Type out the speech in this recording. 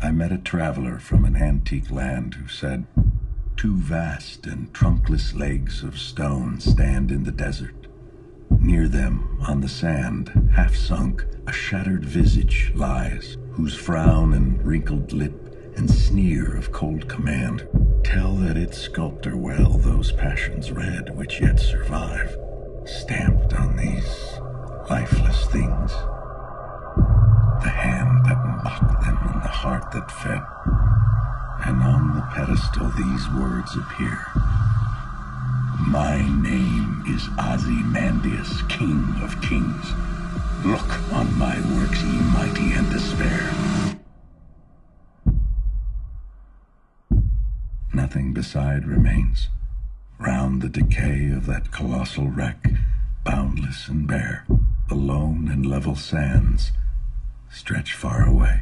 I met a traveler from an antique land who said, "Two vast and trunkless legs of stone stand in the desert. Near them, on the sand, half sunk, a shattered visage lies, whose frown and wrinkled lip and sneer of cold command tell that its sculptor well those passions read which yet survive, stamped on these lifeless things. The hand that mocked them and the heart that fed. And on the pedestal these words appear. My name is OZYMANDIUS, King of Kings. Look on my works, ye mighty, and despair." Nothing beside remains. Round the decay of that colossal wreck, boundless and bare, the lone and level sands stretch far away.